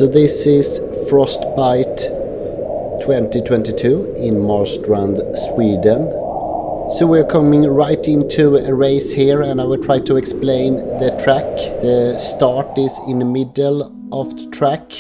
So this is Frostbite 2022 in Marstrand, Sweden. So we're coming right into a race here, and I will try to explain the track. The start is in the middle of the track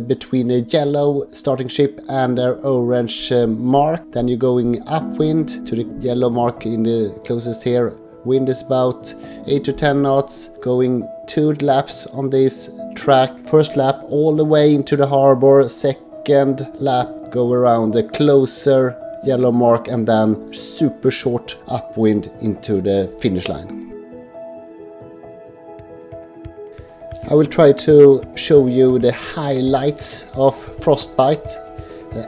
between a yellow starting ship and an orange mark. Then you're going upwind to the yellow mark in the closest here. Wind is about 8 to 10 knots, going 2 laps on this track. First lap all the way into the harbor, second lap go around the closer yellow mark, and then super short upwind into the finish line. I will try to show you the highlights of Frostbite,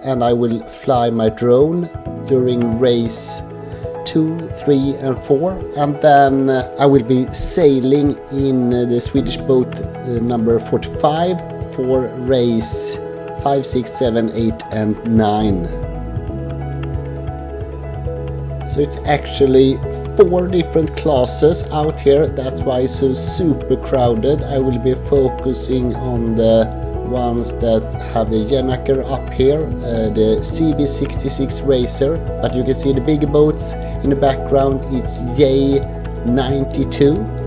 and I will fly my drone during race 2, 3 and 4, and then I will be sailing in the Swedish boat number 45 for race 5, 6, 7, 8 and 9. So it's actually 4 different classes out here, that's why it's so super crowded. I will be focusing on the ones that have the Jennaker up here, the CB66 Racer, but you can see the bigger boats in the background. It's J92.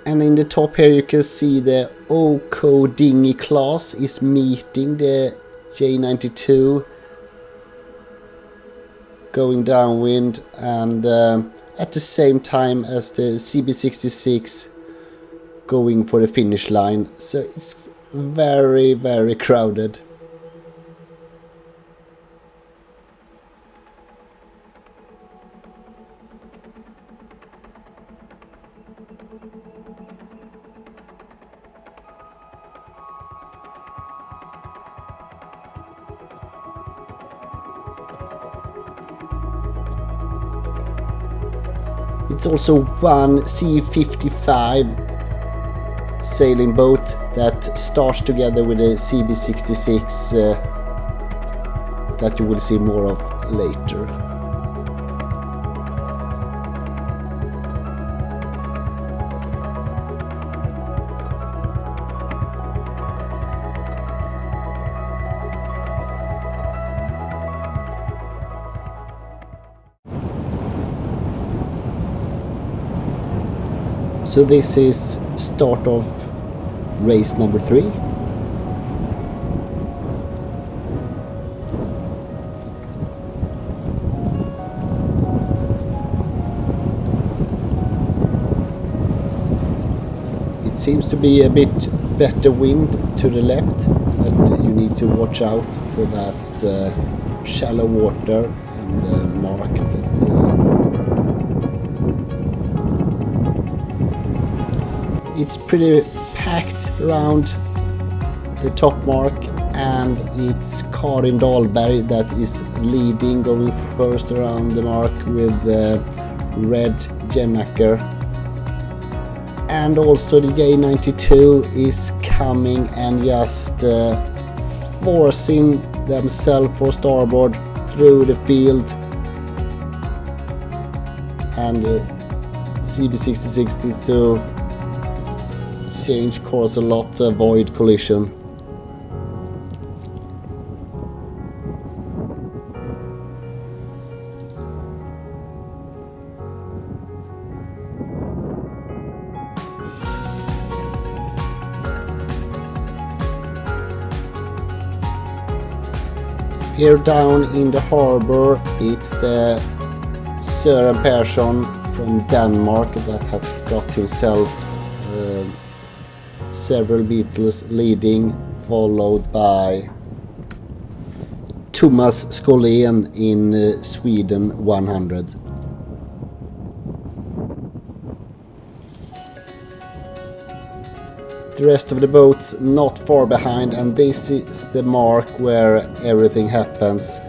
And in the top here you can see the Oko dinghy class is meeting the J92 going downwind, and at the same time as the CB66 going for the finish line. So it's very, very crowded. It's also one C55 sailing boat that starts together with a CB66 that you will see more of later. So this is start of race number 3. It seems to be a bit better wind to the left, but you need to watch out for that shallow water and the mark that it's pretty packed around the top mark, and it's Karin Dahlberg that is leading, going first around the mark with the red Jennaker. And also the J92 is coming and just forcing themselves for starboard through the field, and CB66 needs to change course a lot to avoid collision. Here down in the harbor it's the Søren Persson from Denmark that has got himself several Beatles leading, followed by Thomas Skolén in Sweden 100. The rest of the boats not far behind, and this is the mark where everything happens.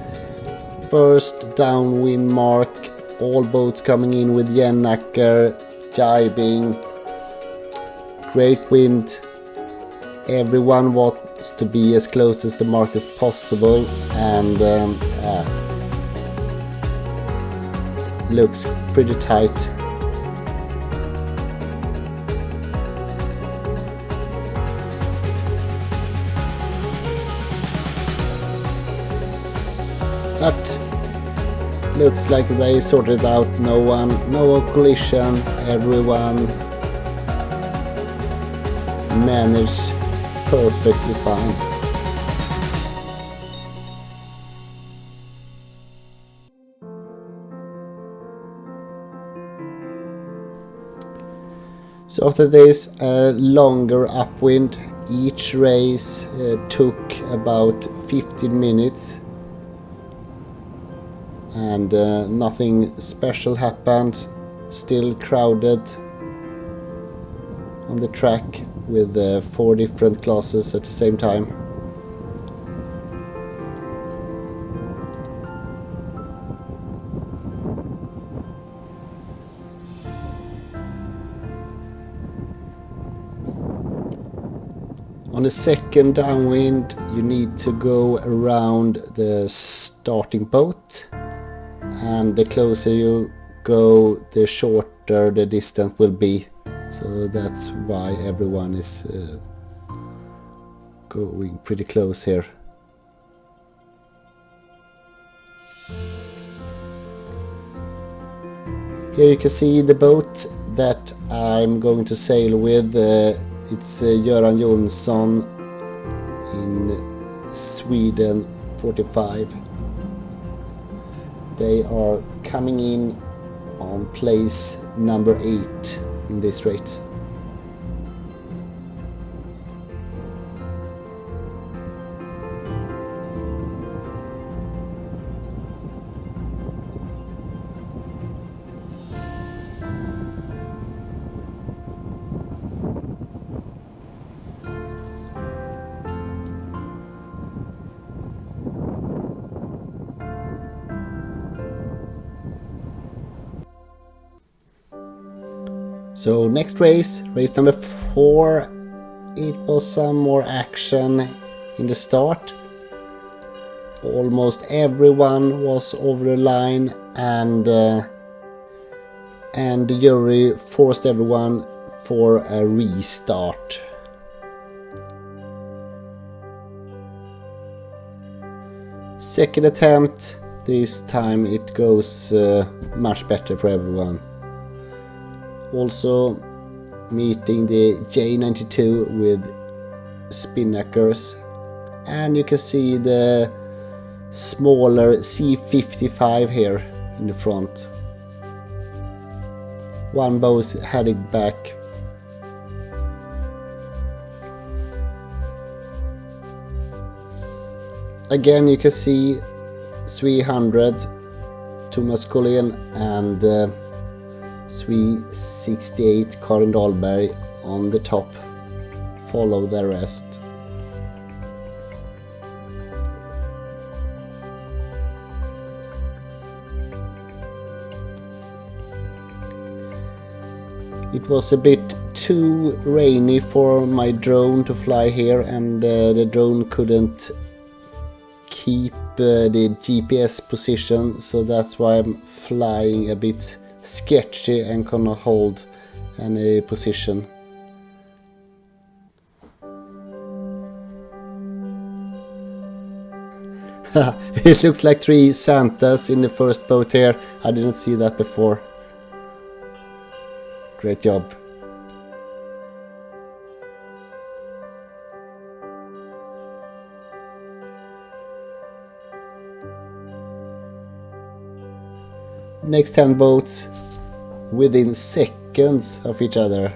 First downwind mark, all boats coming in with Jennaker, jibing, great wind. Everyone wants to be as close as the mark as possible, and it looks pretty tight. But looks like they sorted out, no collision, everyone managed perfectly fine. So after this longer upwind, each race took about 15 minutes. And nothing special happened, still crowded on the track with 4 different classes at the same time. On the second downwind you need to go around the starting boat. And the closer you go, the shorter the distance will be. So that's why everyone is going pretty close here. Here you can see the boat that I'm going to sail with. It's Göran Jonsson in Sweden 45. They are coming in on place number 8 in this race. So next race number 4, it was some more action in the start. Almost everyone was over the line, and the jury forced everyone for a restart. Second attempt, this time it goes much better for everyone. Also meeting the J92 with spinnakers, and you can see the smaller C55 here in the front. One boat heading back. Again you can see 300 Thomas Collin and 368 Karin Dahlberg on the top. Follow the rest. It was a bit too rainy for my drone to fly here, and the drone couldn't keep the GPS position, so that's why I'm flying a bit sketchy and cannot hold any position. It looks like 3 Santas in the first boat here. I didn't see that before. Great job. Next 10 boats within seconds of each other.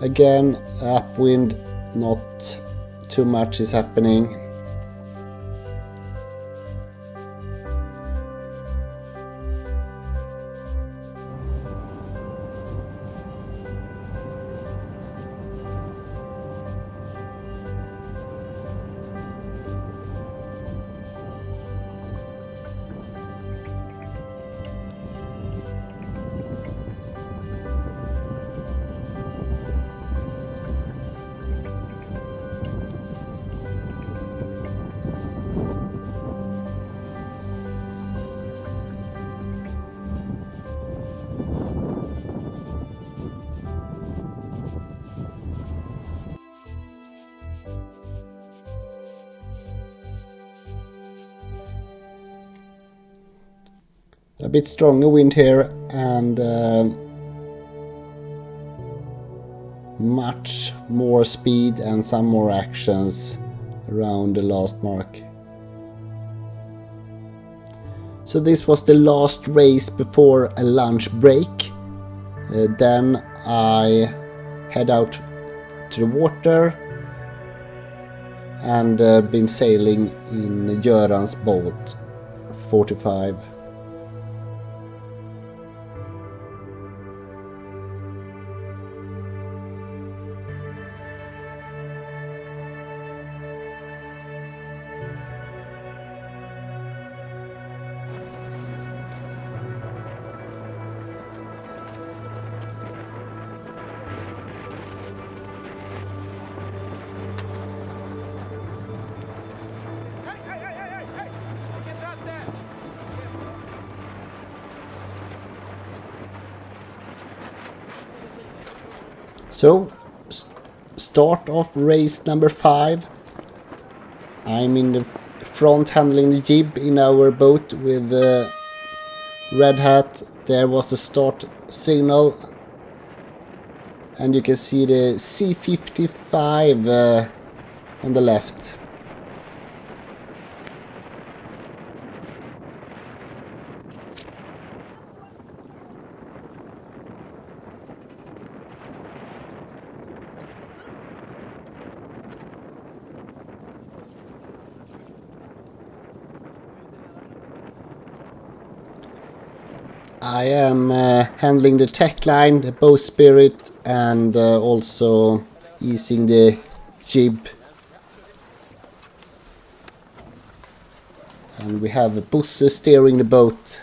Again, upwind, not too much is happening. A bit stronger wind here and much more speed and some more actions around the last mark. So this was the last race before a lunch break. Then I head out to the water and been sailing in Göran's boat 45. So, start of race number 5. I'm in the front handling the jib in our boat with the red hat. There was the start signal. And you can see the C55 on the left. I am handling the tech line, the bowsprit, and also easing the jib. And we have Bosse steering the boat.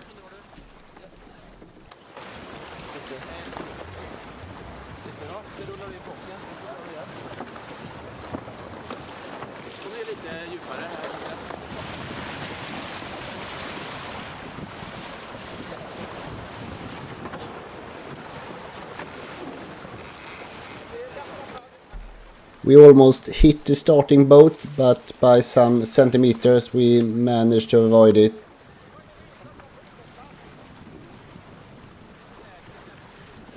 We almost hit the starting boat, but by some centimeters we managed to avoid it.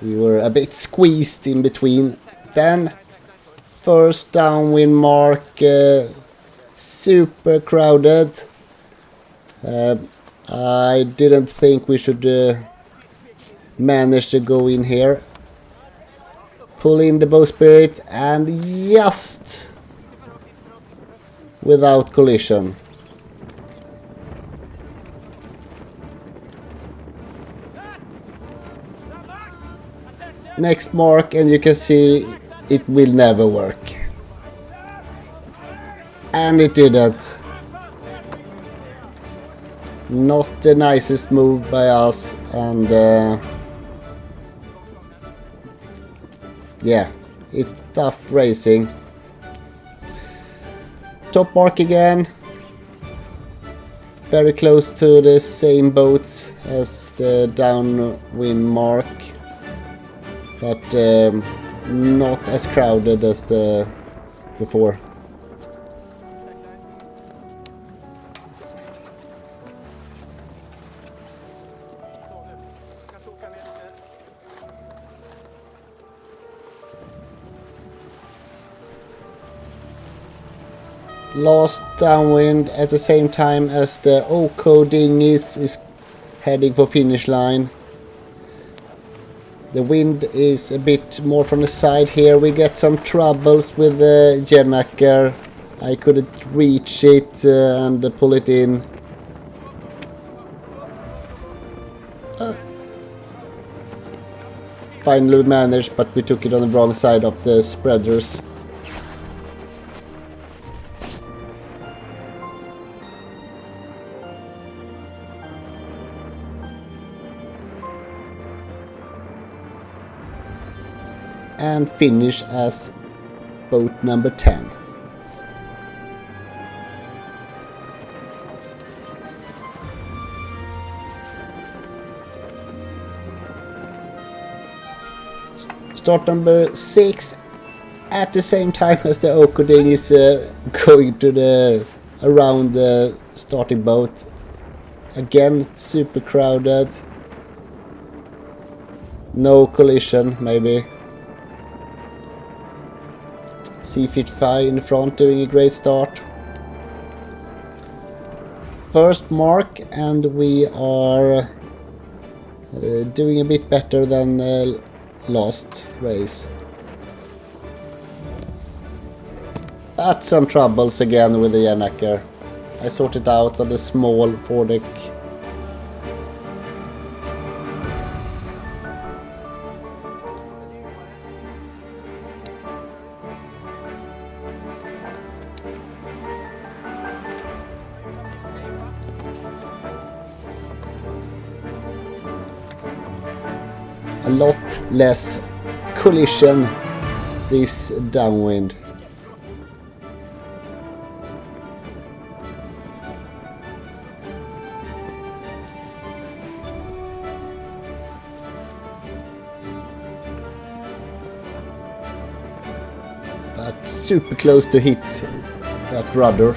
We were a bit squeezed in between. Then, first downwind mark, super crowded. I didn't think we should manage to go in here. Pull in the bowsprit and just without collision. Next mark and you can see it will never work. And it didn't. Not the nicest move by us, and yeah, it's tough racing. Top mark again. Very close to the same boats as the downwind mark, but not as crowded as the before. Last downwind at the same time as the Oko dinghies is heading for finish line. The wind is a bit more from the side here. We get some troubles with the Jennaker I couldn't reach it and pull it in. Finally managed, but we took it on the wrong side of the spreaders. And finish as boat number 10. Start number 6 at the same time as the Okoding is going to the around the starting boat. Again, super crowded. No collision, maybe. C55 in front doing a great start. First mark, and we are doing a bit better than last race. But some troubles again with the Yanaker. I sorted out on the small foredeck. A lot less collision this downwind. But super close to hit that rudder.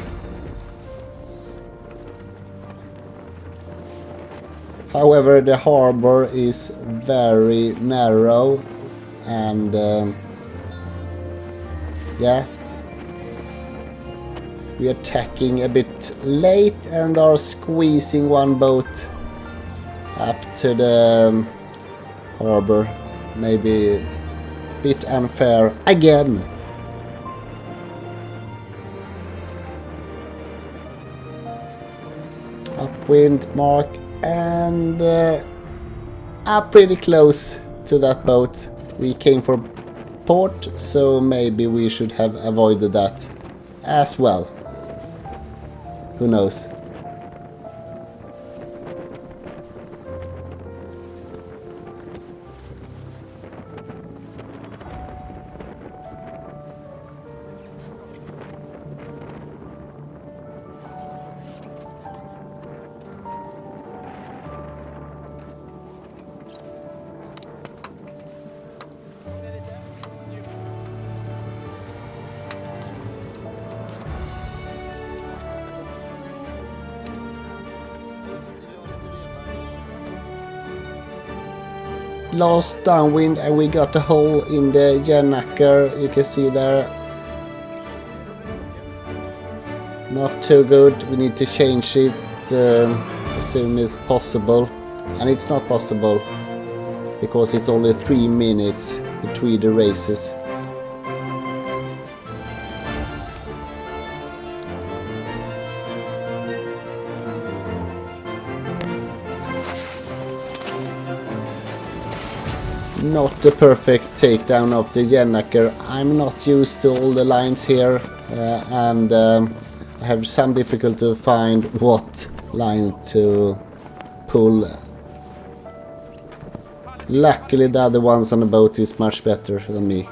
However, the harbor is very narrow and yeah, we are tacking a bit late and are squeezing one boat up to the harbor. Maybe a bit unfair again. Upwind mark. And up pretty close to that boat. We came for port, so maybe we should have avoided that as well. Who knows? Last downwind and we got a hole in the Yanaker, you can see there. Not too good, we need to change it as soon as possible. And it's not possible because it's only 3 minutes between the races. Not the perfect takedown of the Yanaker. I'm not used to all the lines here and I have some difficulty to find what line to pull. Luckily the other ones on the boat is much better than me.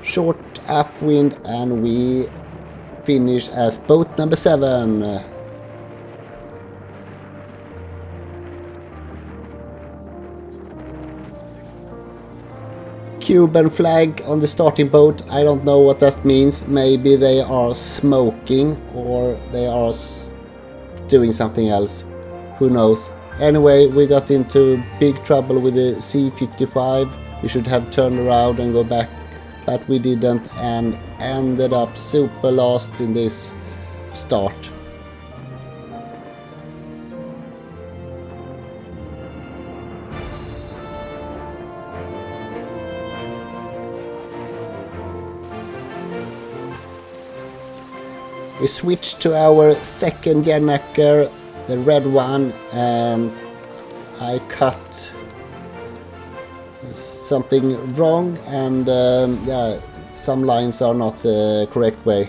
Short upwind and we finish as boat number 7. Cuban flag on the starting boat. I don't know what that means. Maybe they are smoking or they are doing something else. Who knows? Anyway, we got into big trouble with the C55. We should have turned around and go back, but we didn't and ended up super lost in this start. We switched to our second Jennaker, the red one, and I cut something wrong, and yeah, some lines are not the correct way.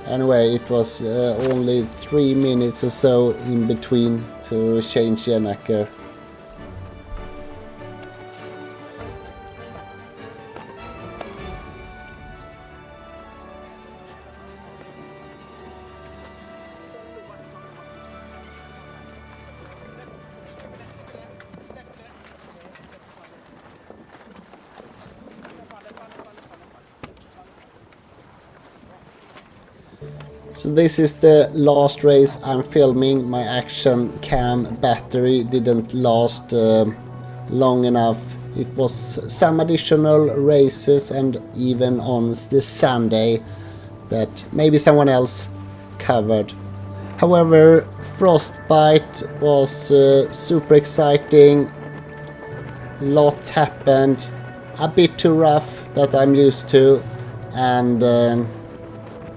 Anyway, it was only 3 minutes or so in between to change Jennaker. So this is the last race I'm filming. My action cam battery didn't last long enough. It was some additional races and even on the Sunday that maybe someone else covered. However, Frostbite was super exciting. Lot happened. A bit too rough that I'm used to, and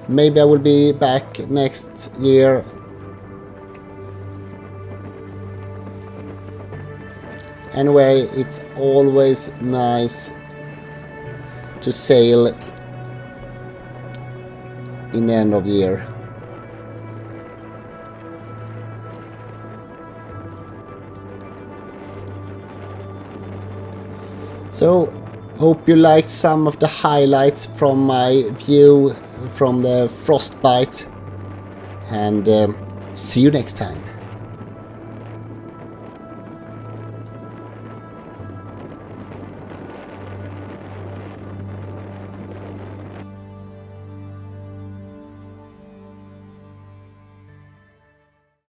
maybe I will be back next year. Anyway, it's always nice to sail in the end of the year. So, hope you liked some of the highlights from my view from the Frostbite, and see you next time.